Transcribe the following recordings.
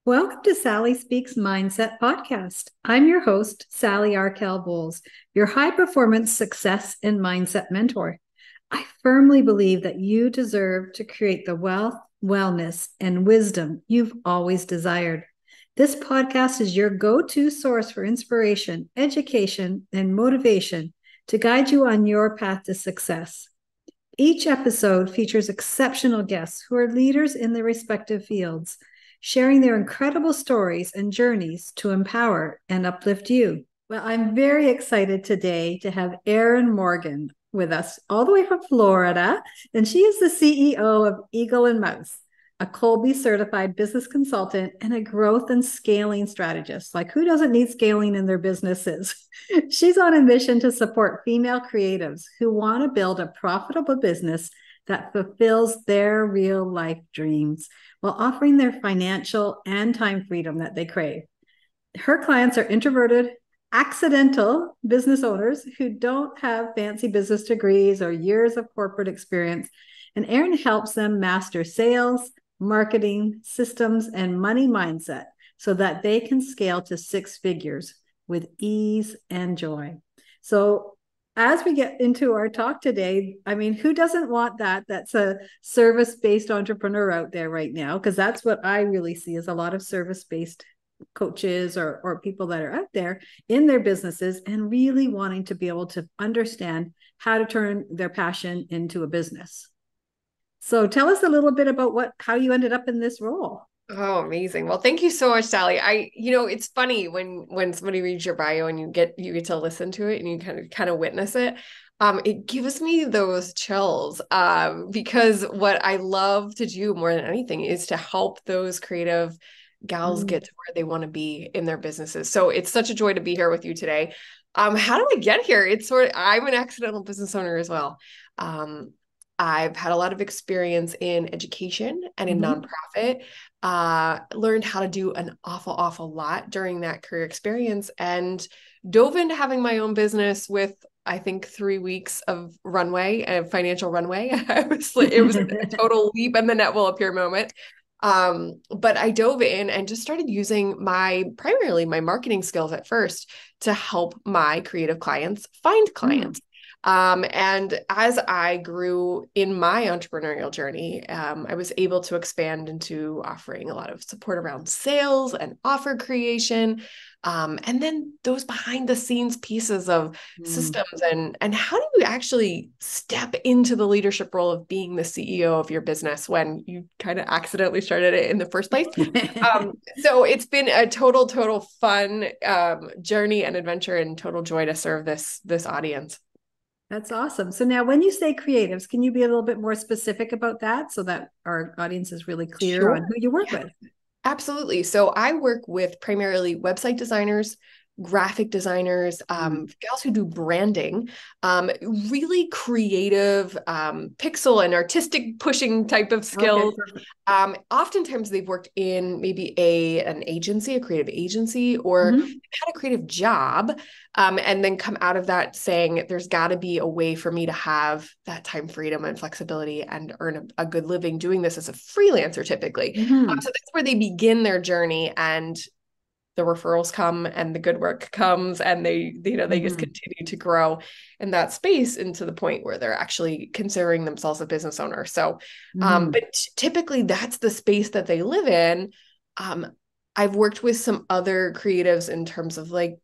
Welcome to Sally Speaks Mindset Podcast. I'm your host, Sally Arkell-Boles, your high performance success and mindset mentor. I firmly believe that you deserve to create the wealth, wellness, and wisdom you've always desired. This podcast is your go-to source for inspiration, education, and motivation to guide you on your path to success. Each episode features exceptional guests who are leaders in their respective fields, sharing their incredible stories and journeys to empower and uplift you. Well, I'm very excited today to have Eryn Morgan with us, all the way from Florida, and she is the CEO of Eagle and Mouse, a Kolbe Certified Business Consultant and a growth and scaling strategist. Like, who doesn't need scaling in their businesses? She's on a mission to support female creatives who want to build a profitable business that fulfills their real life dreams while offering their financial and time freedom that they crave. Her clients are introverted, accidental business owners who don't have fancy business degrees or years of corporate experience. And Eryn helps them master sales, marketing, systems, and money mindset so that they can scale to six figures with ease and joy. So as we get into our talk today, I mean, who doesn't want that? That's a service-based entrepreneur out there right now, because that's what I really see is a lot of service-based coaches or people that are out there in their businesses and really wanting to be able to understand how to turn their passion into a business. So tell us a little bit about how you ended up in this role. Oh, amazing. Well, thank you so much, Sally. It's funny when somebody reads your bio and you get to listen to it and you kind of witness it. It gives me those chills because what I love to do more than anything is to help those creative gals get to where they want to be in their businesses. So it's such a joy to be here with you today. How do I get here? I'm an accidental business owner as well. I've had a lot of experience in education and in nonprofit, learned how to do an awful lot during that career experience and dove into having my own business with, I think, 3 weeks of financial runway. It was a total leap and the net will appear moment. But I dove in and just started using primarily my marketing skills at first to help my creative clients find clients. And as I grew in my entrepreneurial journey, I was able to expand into offering a lot of support around sales and offer creation. And then those behind the scenes pieces of systems and how do you actually step into the leadership role of being the CEO of your business when you kind of accidentally started it in the first place. So it's been a total fun journey and adventure and total joy to serve this audience. That's awesome. So now when you say creatives, can you be a little bit more specific about that so that our audience is really clear on who you work with? Absolutely. So I work with primarily website designers, graphic designers, gals who do branding, really creative, pixel and artistic pushing type of skills. Okay. Oftentimes they've worked in maybe an agency, a creative agency, or they've had a creative job, and then come out of that saying, there's got to be a way for me to have that time freedom and flexibility and earn a good living doing this as a freelancer typically. So that's where they begin their journey, and the referrals come and the good work comes and they just continue to grow in that space into the point where they're actually considering themselves a business owner. So, but typically that's the space that they live in. I've worked with some other creatives in terms of like,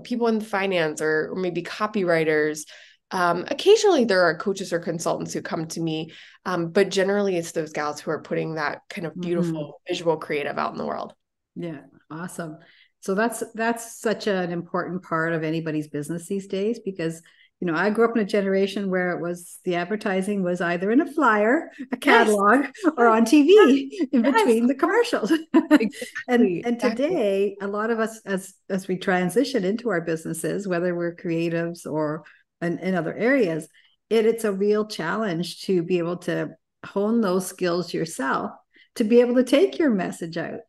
people in finance or maybe copywriters. Occasionally there are coaches or consultants who come to me, but generally it's those gals who are putting that kind of beautiful visual creative out in the world. Yeah. Awesome. So that's such an important part of anybody's business these days, because, you know, I grew up in a generation where it was the advertising was either in a flyer, a catalog, or on TV in between the commercials. Exactly. And today, a lot of us, as we transition into our businesses, whether we're creatives or in other areas, it's a real challenge to be able to hone those skills yourself to be able to take your message out.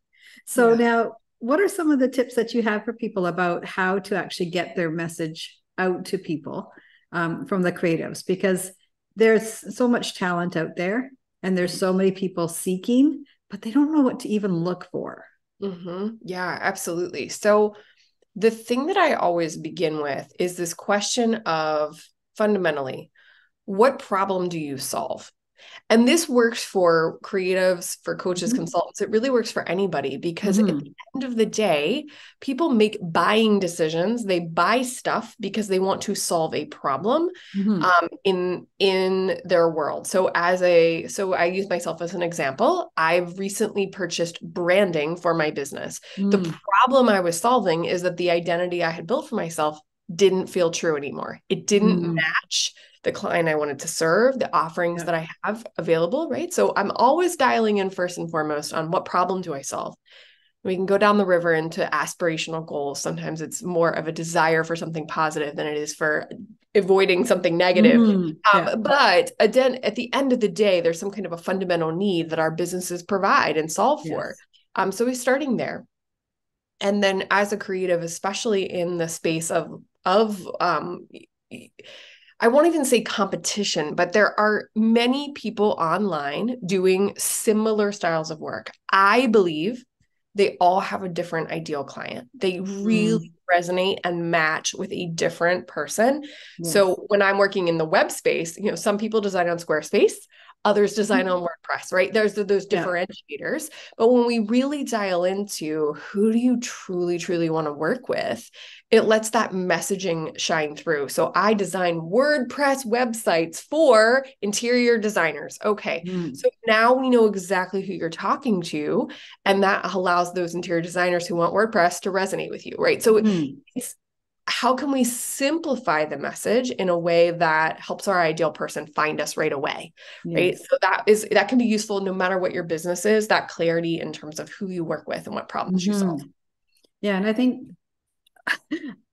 So now, what are some of the tips that you have for people about how to actually get their message out to people from the creatives? Because there's so much talent out there and there's so many people seeking but they don't know what to even look for. Yeah, absolutely. So the thing that I always begin with is this question of, fundamentally, what problem do you solve? And this works for creatives, for coaches, Mm-hmm. consultants. It really works for anybody, because at Mm-hmm. the end of the day, people make buying decisions. They buy stuff because they want to solve a problem Mm-hmm. in their world. So I use myself as an example. I've recently purchased branding for my business. The Mm. problem I was solving is that the identity I had built for myself didn't feel true anymore. It didn't Mm. match the client I wanted to serve, the offerings Yeah. that I have available, right? So I'm always dialing in first and foremost on what problem do I solve? We can go down the river into aspirational goals. Sometimes it's more of a desire for something positive than it is for avoiding something negative. Mm. Yeah. But again, at the end of the day, there's some kind of a fundamental need that our businesses provide and solve for. Yes. So we're starting there. And then as a creative, especially in the space of I won't even say competition, but there are many people online doing similar styles of work. I believe they all have a different ideal client. They Mm. really resonate and match with a different person. Yes. So when I'm working in the web space, some people design on Squarespace, others design Mm-hmm. on WordPress, right? There's those Yeah. differentiators. But when we really dial into who do you truly, truly want to work with, it lets that messaging shine through. So I design WordPress websites for interior designers. Okay. Mm. So now we know exactly who you're talking to, and that allows those interior designers who want WordPress to resonate with you, right? So Mm. it's how can we simplify the message in a way that helps our ideal person find us right away, right? Yes. So that can be useful no matter what your business is, that clarity in terms of who you work with and what problems you solve. Mm-hmm. Yeah. And I think,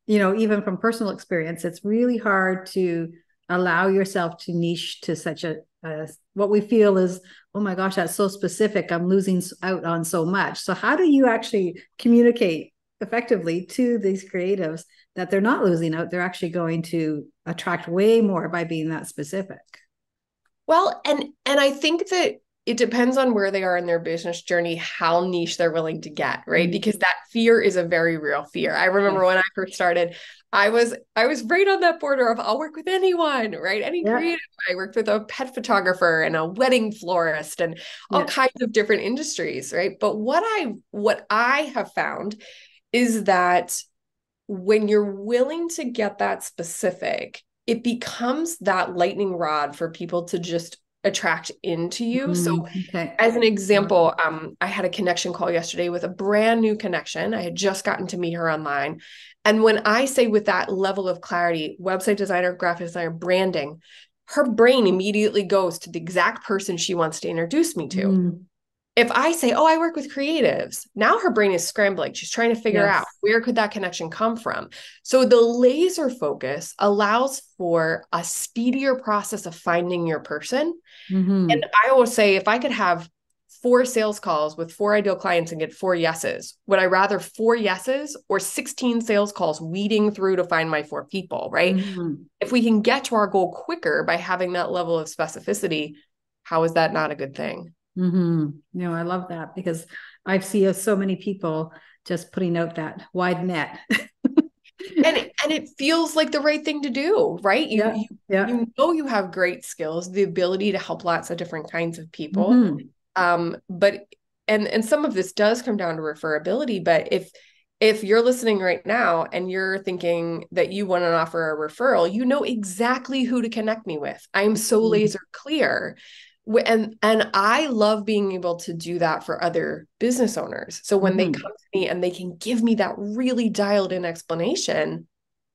even from personal experience, it's really hard to allow yourself to niche to such a what we feel is, oh my gosh, that's so specific. I'm losing out on so much. So how do you actually communicate effectively to these creatives that they're not losing out? They're actually going to attract way more by being that specific. Well, and I think that it depends on where they are in their business journey, how niche they're willing to get, right? Mm-hmm. Because that fear is a very real fear. I remember Yes. when I first started, I was right on that border of I'll work with anyone, right? Any Yeah. creative. I worked with a pet photographer and a wedding florist and all Yeah. kinds of different industries, right? But what I have found is that when you're willing to get that specific, it becomes that lightning rod for people to just attract into you. So Okay. as an example, I had a connection call yesterday with a brand new connection. I had just gotten to meet her online. And when I say with that level of clarity, website designer, graphic designer, branding, her brain immediately goes to the exact person she wants to introduce me to. Mm. If I say, oh, I work with creatives, now her brain is scrambling. She's trying to figure out Yes. where could that connection come from. So the laser focus allows for a speedier process of finding your person. And Mm-hmm. I always say, if I could have 4 sales calls with 4 ideal clients and get 4 yeses, would I rather 4 yeses or 16 sales calls weeding through to find my 4 people, right? Mm-hmm. If we can get to our goal quicker by having that level of specificity, how is that not a good thing? Mm-hmm. I love that because I see so many people just putting out that wide net. And it feels like the right thing to do, right? You Yeah. you Yeah. you know you have great skills, the ability to help lots of different kinds of people. Mm-hmm. But and some of this does come down to referability, but if you're listening right now and you're thinking that you want to offer a referral, you know exactly who to connect me with. I'm so laser clear. And I love being able to do that for other business owners. So when they Mm-hmm. come to me and they can give me that really dialed in explanation,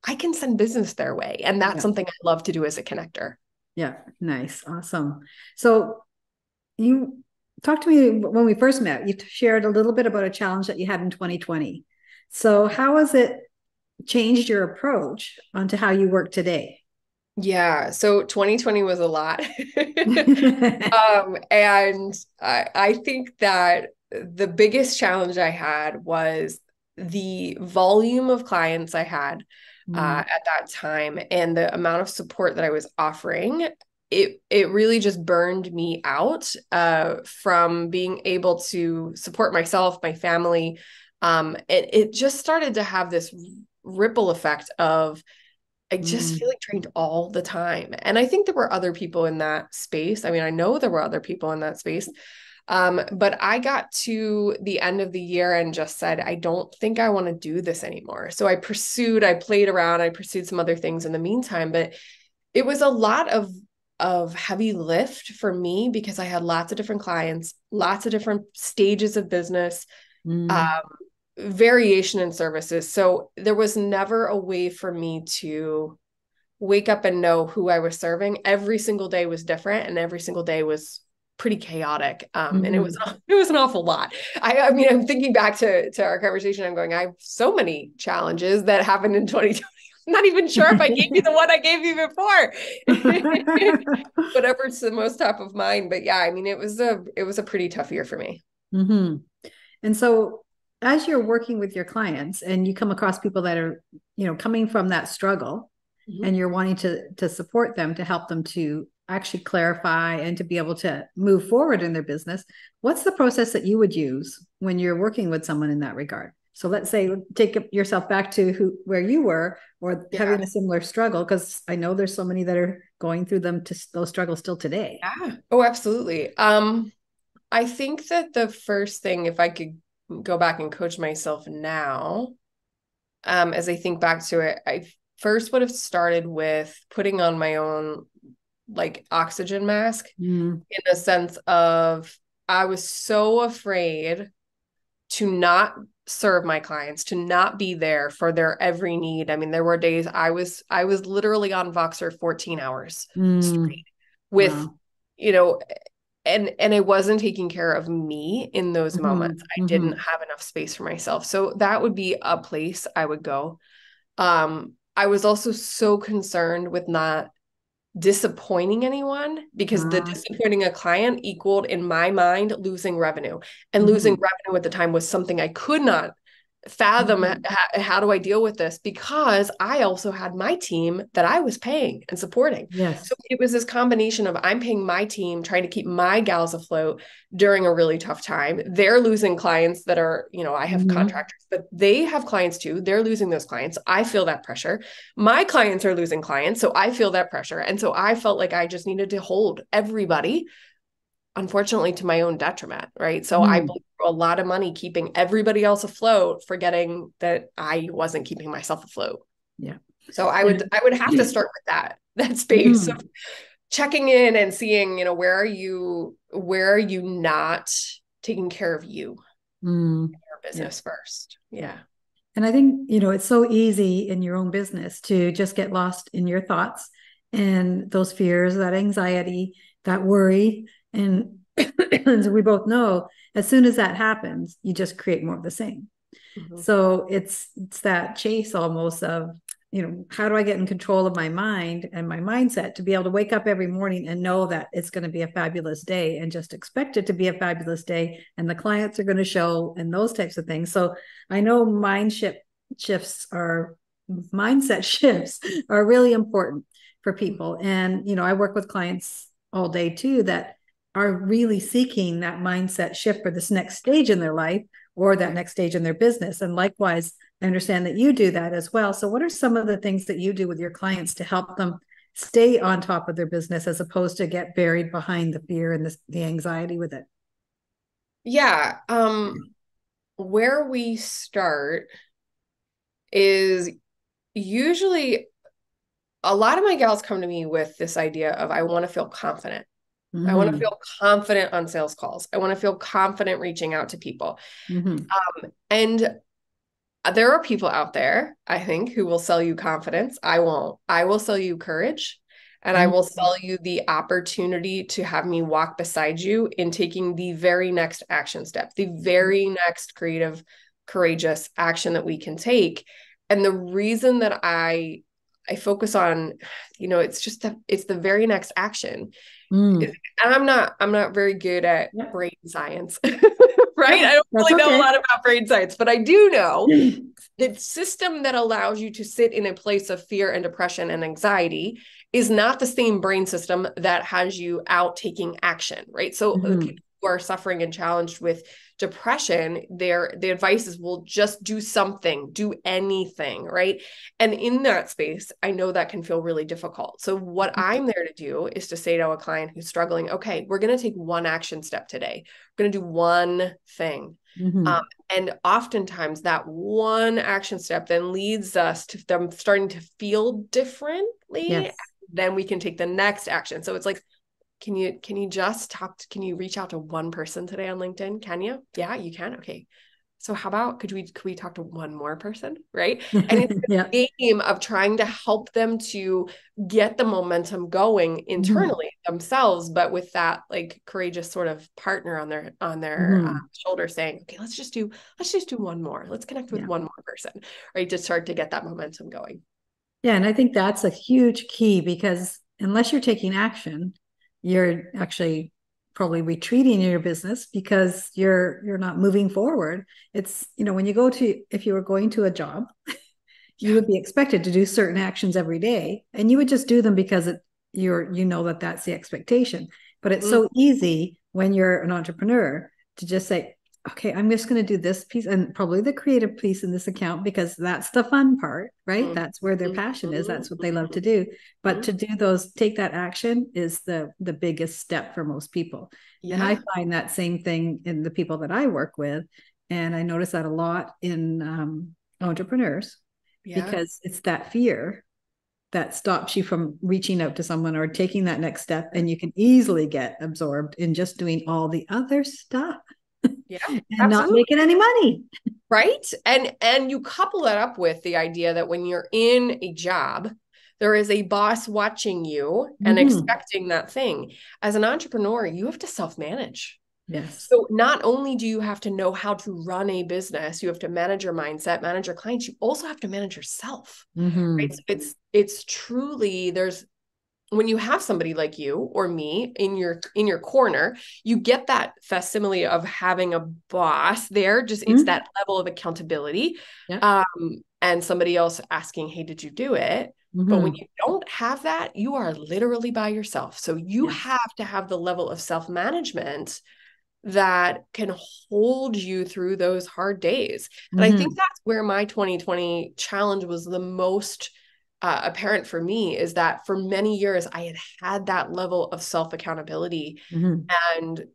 I can send business their way. And that's Yeah. something I love to do as a connector. Yeah. Nice. Awesome. So you talked to me when we first met. You shared a little bit about a challenge that you had in 2020. So how has it changed your approach onto how you work today? Yeah, so 2020 was a lot. And I think that the biggest challenge I had was the volume of clients I had Mm. at that time and the amount of support that I was offering. it really just burned me out from being able to support myself, my family. It just started to have this ripple effect of I just feel like drained all the time. And I think there were other people in that space. I mean, I know there were other people in that space. But I got to the end of the year and just said, I don't think I want to do this anymore. So I played around, I pursued some other things in the meantime, but it was a lot of heavy lift for me because I had lots of different clients, lots of different stages of business, variation in services. So there was never a way for me to wake up and know who I was serving. Every single day was different, and every single day was pretty chaotic. And it was an awful lot. I mean, I'm thinking back to our conversation. I'm going, I have so many challenges that happened in 2020. I'm not even sure if I gave you the one I gave you before. Whatever's the most top of mind. But yeah, I mean, it was a pretty tough year for me. And so as you're working with your clients and you come across people that are, coming from that struggle, and you're wanting to support them, to help them to actually clarify and to be able to move forward in their business, what's the process that you would use when you're working with someone in that regard? So let's say, take yourself back to where you were, or having a similar struggle, because I know there's so many that are going through those struggles still today. Yeah. Oh, absolutely. I think that the first thing, if I could go back and coach myself now, as I think back to it, I first would have started with putting on my own like oxygen mask, in the sense of I was so afraid to not serve my clients, to not be there for their every need. I mean, there were days I was literally on Voxer 14 hours straight with, and I wasn't taking care of me in those moments. I didn't have enough space for myself. So that would be a place I would go. I was also so concerned with not disappointing anyone, because the disappointing a client equaled, in my mind, losing revenue. And losing revenue at the time was something I could not fathom. How do I deal with this? Because I also had my team that I was paying and supporting. Yes. So it was this combination of I'm paying my team, trying to keep my gals afloat during a really tough time. They're losing clients that are, I have contractors, but they have clients too. They're losing those clients. I feel that pressure. My clients are losing clients, so I feel that pressure. And so I felt like I just needed to hold everybody, unfortunately, to my own detriment, right? So I blew a lot of money keeping everybody else afloat, forgetting that I wasn't keeping myself afloat. Yeah. So I would have to start with that space of checking in and seeing, where are you not taking care of you in your business first? Yeah. And I think, it's so easy in your own business to just get lost in your thoughts and those fears, that anxiety, that worry. And as we both know, as soon as that happens, you just create more of the same. So it's that chase almost of, how do I get in control of my mind and my mindset to be able to wake up every morning and know that it's going to be a fabulous day, and just expect it to be a fabulous day, and the clients are going to show, and those types of things. So I know mindset shifts are really important for people. And, I work with clients all day too that are really seeking that mindset shift for this next stage in their life, or that next stage in their business. And likewise, I understand that you do that as well. So what are some of the things that you do with your clients to help them stay on top of their business, as opposed to get buried behind the fear and the anxiety with it? Yeah. Where we start is usually, a lot of my gals come to me with this idea of, I want to feel confident. I want to feel confident on sales calls. I want to feel confident reaching out to people. And there are people out there, I think, who will sell you confidence. I won't. I will sell you courage, and I will sell you the opportunity to have me walk beside you in taking the very next action step, the very next creative, courageous action that we can take. And the reason that I focus on, it's the very next action. And I'm not very good at brain science, right? Yeah, I don't that's really know a okay. lot about brain science, but I do know the system that allows you to sit in a place of fear and depression and anxiety is not the same brain system that has you out taking action, right? So people who are suffering and challenged with depression, the advice is, well, just do something, do anything, right? And in that space, I know that can feel really difficult. So what I'm there to do is to say to a client who's struggling, okay, we're going to take one action step today. We're going to do one thing. And oftentimes that one action step then leads us to them starting to feel differently. Yes. Then we can take the next action. So it's like, can you just can you reach out to one person today on LinkedIn? Can you? Yeah, you can. Okay. So how about, could we talk to one more person? Right. And it's a game of trying to help them to get the momentum going internally themselves, but with that like courageous sort of partner on their shoulder saying, okay, let's just do one more. Let's connect with one more person, right? To start to get that momentum going. Yeah. And I think that's a huge key, because unless you're taking action, you're actually probably retreating in your business because you're not moving forward. It's, when you go to, if you were going to a job, you would be expected to do certain actions every day, and you would just do them because that's the expectation. But it's so easy when you're an entrepreneur to just say, okay, I'm just going to do this piece, and probably the creative piece in this account, because that's the fun part, right? That's where their passion is. That's what they love to do. But to do take that action is the biggest step for most people. Yeah. And I find that same thing in the people that I work with. And I notice that a lot in entrepreneurs, because it's that fear that stops you from reaching out to someone or taking that next step. And you can easily get absorbed in just doing all the other stuff. Yeah, and absolutely. Not making any money. Right. And you couple that up with the idea that when you're in a job, there is a boss watching you and expecting that thing. As an entrepreneur, you have to self-manage. Yes. So not only do you have to know how to run a business, you have to manage your mindset, manage your clients, you also have to manage yourself. Right? So it's truly, when you have somebody like you or me in your corner, you get that facsimile of having a boss there. Just it's that level of accountability. And somebody else asking, hey, did you do it? But when you don't have that, you are literally by yourself. So you have to have the level of self-management that can hold you through those hard days. And I think that's where my 2020 challenge was the most apparent for me, is that for many years I had that level of self-accountability, and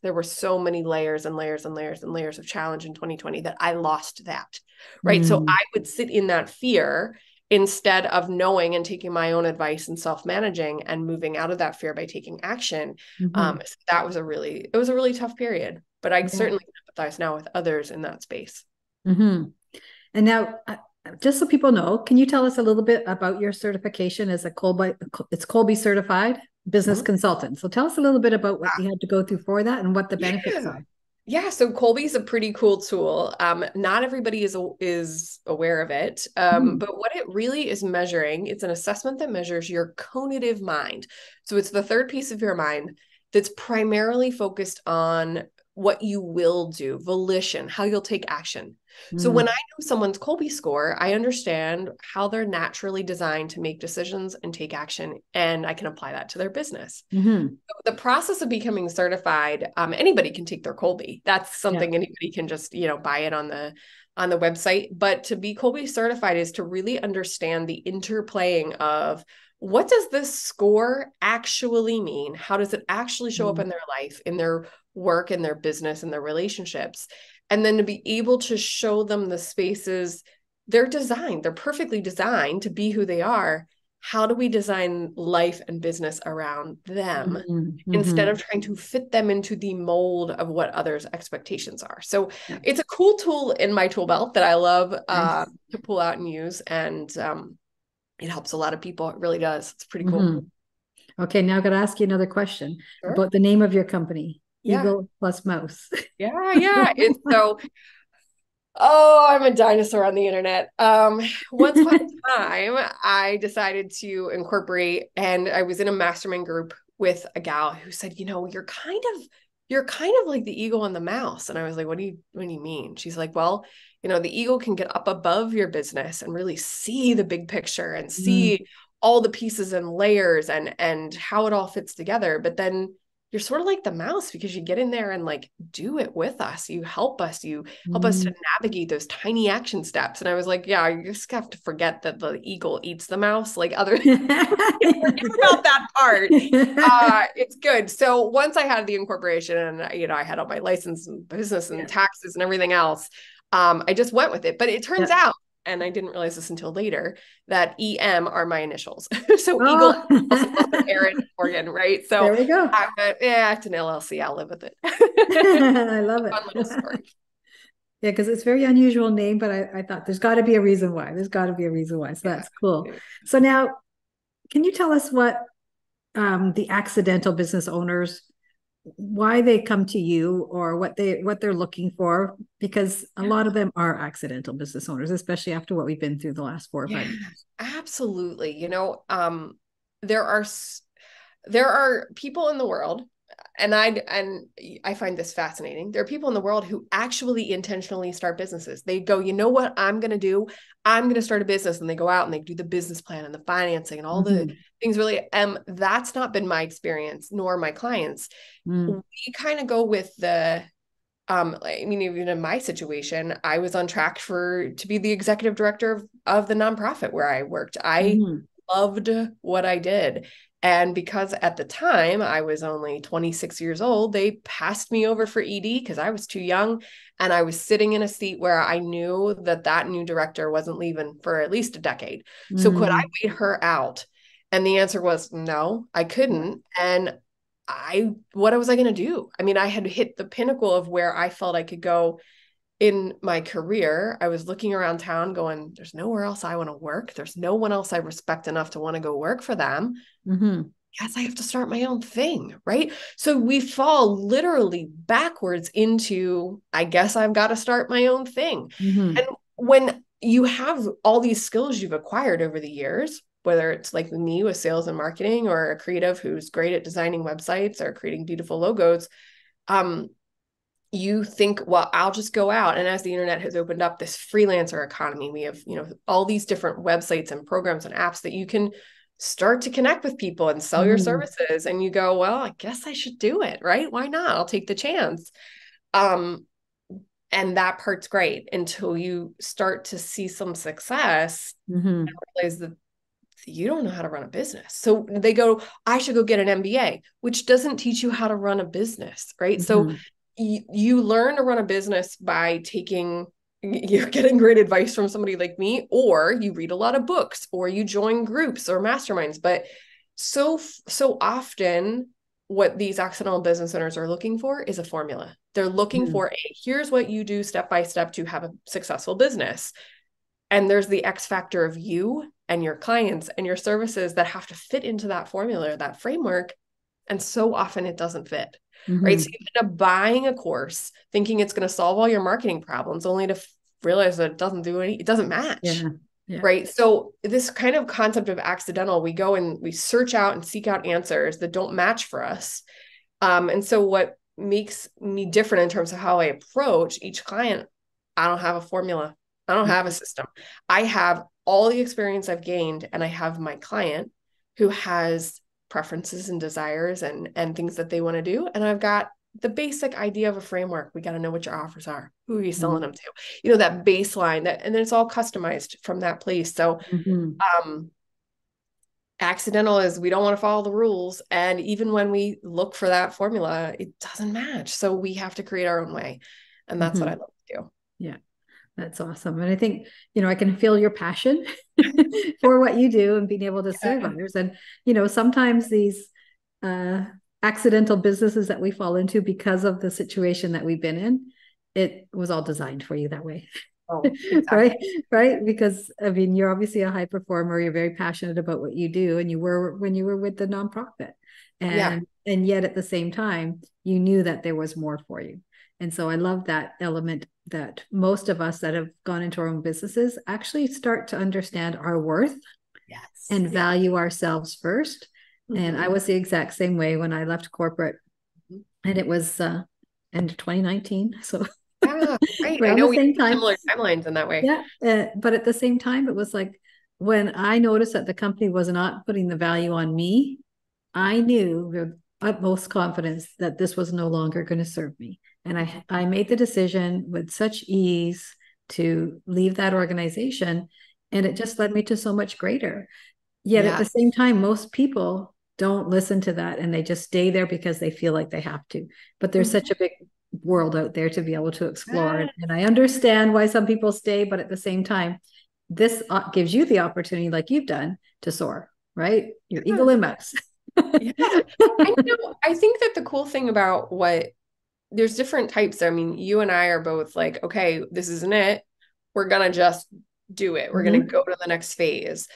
there were so many layers and layers and layers and layers of challenge in 2020 that I lost that, right? So I would sit in that fear instead of knowing and taking my own advice and self-managing and moving out of that fear by taking action. So that was a really tough period, but I certainly empathize now with others in that space. And now, just so people know, can you tell us a little bit about your certification as it's Kolbe Certified Business Consultant. So tell us a little bit about what you had to go through for that and what the benefits are. Yeah, so Kolbe is a pretty cool tool. Not everybody is aware of it, but what it really is measuring, it's an assessment that measures your cognitive mind. So it's the third piece of your mind that's primarily focused on what you will do, volition, how you'll take action. So when I know someone's Kolbe score, I understand how they're naturally designed to make decisions and take action, and I can apply that to their business. So the process of becoming certified, anybody can take their Kolbe. That's something anybody can just, buy it on the website. But to be Kolbe certified is to really understand the interplaying of, what does this score actually mean? How does it actually show up in their life, in their work, in their business, in their relationships? And then to be able to show them the spaces they're perfectly designed to be who they are. How do we design life and business around them instead of trying to fit them into the mold of what others' expectations are? So it's a cool tool in my tool belt that I love to pull out and use. And it helps a lot of people. It really does. It's pretty cool. Okay, now I've got to ask you another question about the name of your company. Eagle plus mouse. Yeah. It's so, I'm a dinosaur on the internet. Once upon a time, I decided to incorporate, and I was in a mastermind group with a gal who said, you're you're kind of like the eagle and the mouse. And I was like, what do you mean? She's like, well, the eagle can get up above your business and really see the big picture and see all the pieces and layers and how it all fits together. But then you're sort of like the mouse, because you get in there and like do it with us. You help us to navigate those tiny action steps. And I was like, yeah, you just have to forget that the eagle eats the mouse. Like forget about that part. It's good. So once I had the incorporation and, I had all my license and business and taxes and everything else, I just went with it. But it turns out, and I didn't realize this until later, that EM are my initials. So Eagle, Eryn Morgan, right? So there we go. I went, it's an LLC. I'll live with it. I love it. Fun little story. Yeah, because it's a very unusual name, but I thought there's got to be a reason why. So that's cool. So now, can you tell us what the accidental business owners, why they come to you, or what they're looking for? Because a lot of them are accidental business owners, especially after what we've been through the last 4 or 5 years. Absolutely. There are people in the world, and I find this fascinating. There are people in the world who actually intentionally start businesses. They go, you know what I'm going to do? I'm going to start a business. And they go out and they do the business plan and the financing and all the things really. That's not been my experience, nor my clients. We kind of go with the, even in my situation, I was on track to be the executive director of the nonprofit where I worked. I loved what I did. And because at the time I was only 26 years old, they passed me over for ED because I was too young. And I was sitting in a seat where I knew that new director wasn't leaving for at least a decade. So could I wait her out? And the answer was no, I couldn't. And what was I going to do? I mean, I had hit the pinnacle of where I felt I could go in my career. I was looking around town going, there's nowhere else I want to work. There's no one else I respect enough to want to go work for them. Guess I have to start my own thing, right? So we fall literally backwards into, I guess I've got to start my own thing. And when you have all these skills you've acquired over the years, whether it's like me with sales and marketing, or a creative who's great at designing websites or creating beautiful logos, you think, well, I'll just go out. And as the internet has opened up this freelancer economy, we have, all these different websites and programs and apps that you can start to connect with people and sell your services. And you go, well, I guess I should do it, right? Why not? I'll take the chance. And that part's great until you start to see some success and realize that you don't know how to run a business. So they go, I should go get an MBA, which doesn't teach you how to run a business, right? So you learn to run a business by you're getting great advice from somebody like me, or you read a lot of books, or you join groups or masterminds. But so often what these accidental business owners are looking for is a formula. They're looking for here's what you do step by step to have a successful business. And there's the X factor of you and your clients and your services that have to fit into that formula, that framework. And so often it doesn't fit. Right. So you end up buying a course thinking it's going to solve all your marketing problems, only to realize that it doesn't match. Right. So this kind of concept of accidental, we go and we search out and seek out answers that don't match for us. And so what makes me different in terms of how I approach each client, I don't have a formula. I don't have a system. I have all the experience I've gained, and I have my client who has preferences and desires and things that they want to do. And I've got the basic idea of a framework. We got to know what your offers are. Who are you selling them to? That baseline, and then it's all customized from that place. So accidental is we don't want to follow the rules. And even when we look for that formula, it doesn't match. So we have to create our own way. And that's what I love to do. Yeah. That's awesome. And I think, I can feel your passion for what you do and being able to serve others. And, sometimes these accidental businesses that we fall into because of the situation that we've been in, it was all designed for you that way. Oh, exactly. Right. Because you're obviously a high performer. You're very passionate about what you do. And you were when you were with the nonprofit. And yet at the same time, you knew that there was more for you. And so I love that element that most of us that have gone into our own businesses actually start to understand our worth and value ourselves first. And I was the exact same way when I left corporate And it was end of 2019. So Yeah, right. I around know the we same have time. similar timelines in that way. Yeah. But at the same time, it was like when I noticed that the company was not putting the value on me, I knew with utmost confidence that this was no longer going to serve me. And I made the decision with such ease to leave that organization. And it just led me to so much greater. Yet at Yeah. the same time, most people don't listen to that and they just stay there because they feel like they have to. But there's such a big world out there to be able to explore. And I understand why some people stay, but at the same time, this gives you the opportunity, like you've done, to soar, right? Your eagle and mouse. Yeah. I think that the cool thing about there's different types. I mean, you and I are both like, okay, this isn't it. We're gonna just do it. We're gonna go to the next phase.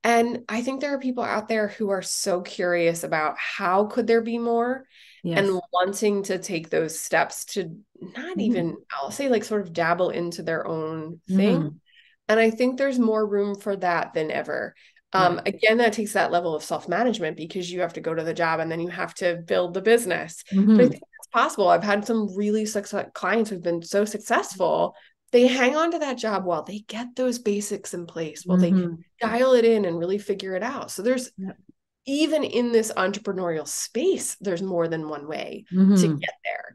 And I think there are people out there who are so curious about how could there be more, and wanting to take those steps to not even, I'll say, like, sort of dabble into their own thing. And I think there's more room for that than ever. Again, that takes that level of self-management because you have to go to the job and then you have to build the business. But I think it's possible. I've had some really clients who've been so successful. They hang on to that job while they get those basics in place, while they dial it in and really figure it out. So there's even in this entrepreneurial space, there's more than one way to get there.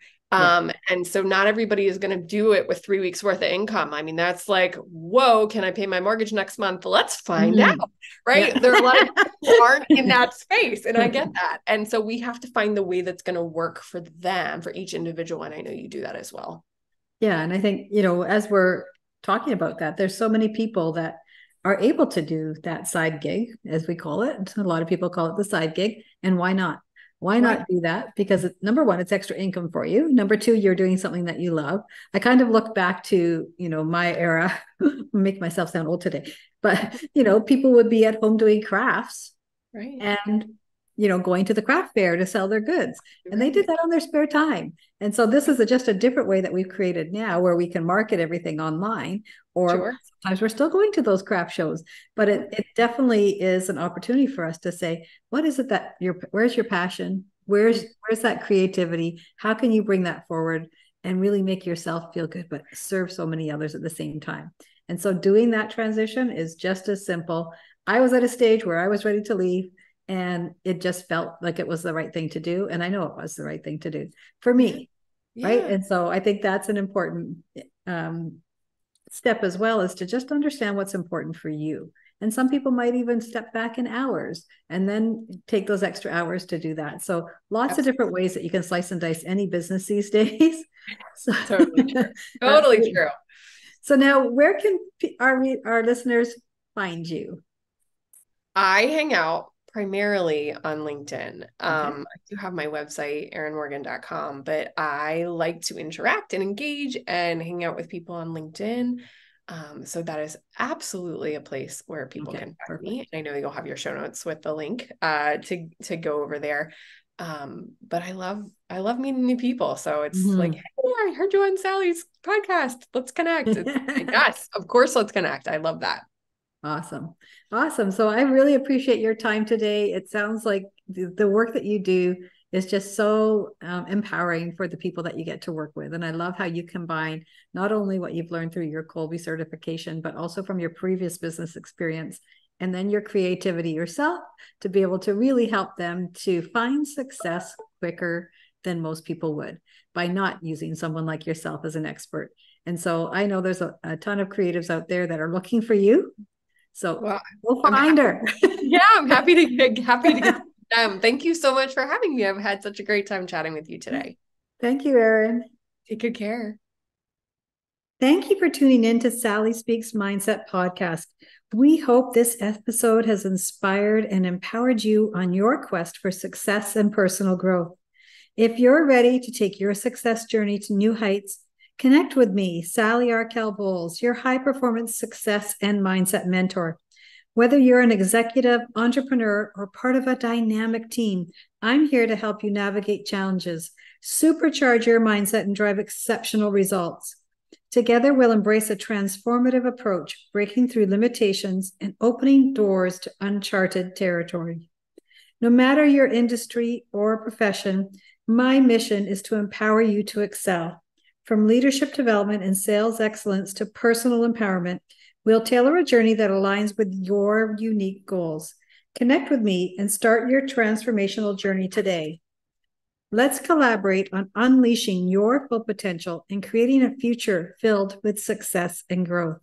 And so not everybody is going to do it with 3 weeks worth of income. I mean, that's like, whoa, can I pay my mortgage next month? Let's find out, right? There are a lot of people who aren't in that space, and I get that. And so we have to find the way that's going to work for them, for each individual. And I know you do that as well. Yeah. And I think, as we're talking about that, there's so many people that are able to do that side gig, as we call it. A lot of people call it the side gig. And why not? Why not do that? Because number one, it's extra income for you. Number two, you're doing something that you love. I kind of look back to, my era, make myself sound old today, but, people would be at home doing crafts and, going to the craft fair to sell their goods. And they did that on their spare time. And so this is just a different way that we've created now where we can market everything online, or sometimes we're still going to those craft shows, but it definitely is an opportunity for us to say, what is it that where's your passion? Where's that creativity? How can you bring that forward and really make yourself feel good, but serve so many others at the same time? And so doing that transition is just as simple. I was at a stage where I was ready to leave, and it just felt like it was the right thing to do. And I know it was the right thing to do for me. Right. And so I think that's an important step as well, is to just understand what's important for you. And some people might even step back in hours and then take those extra hours to do that. So lots of different ways that you can slice and dice any business these days. So, totally true. Totally true. So now, where can our listeners find you? I hang out primarily on LinkedIn. I do have my website, erynmorgan.com, but I like to interact and engage and hang out with people on LinkedIn. So that is absolutely a place where people can find me. And I know you'll have your show notes with the link to go over there. But I love meeting new people. So it's like, hey, I heard you on Sally's podcast. Let's connect. Yes, of course, let's connect. I love that. Awesome. So I really appreciate your time today. It sounds like the work that you do is just so empowering for the people that you get to work with. And I love how you combine not only what you've learned through your Kolbe certification, but also from your previous business experience, and then your creativity yourself to be able to really help them to find success quicker than most people would by not using someone like yourself as an expert. And so I know there's a ton of creatives out there that are looking for you. So we'll find her. Yeah, I'm happy to get them. Thank you so much for having me. I've had such a great time chatting with you today. Thank you, Eryn. Take good care. Thank you for tuning in to Sally Speaks Mindset podcast. We hope this episode has inspired and empowered you on your quest for success and personal growth. If you're ready to take your success journey to new heights, connect with me, Sally Arkell-Boles, your high-performance success and mindset mentor. Whether you're an executive, entrepreneur, or part of a dynamic team, I'm here to help you navigate challenges, supercharge your mindset, and drive exceptional results. Together, we'll embrace a transformative approach, breaking through limitations and opening doors to uncharted territory. No matter your industry or profession, My mission is to empower you to excel. From leadership development and sales excellence to personal empowerment, we'll tailor a journey that aligns with your unique goals. Connect with me and start your transformational journey today. Let's collaborate on unleashing your full potential and creating a future filled with success and growth.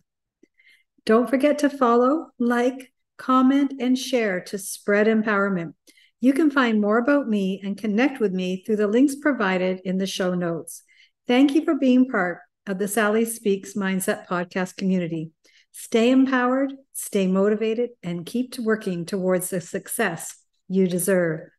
Don't forget to follow, like, comment, and share to spread empowerment. You can find more about me and connect with me through the links provided in the show notes. Thank you for being part of the Sally Speaks Mindset podcast community. Stay empowered, stay motivated, and keep working towards the success you deserve.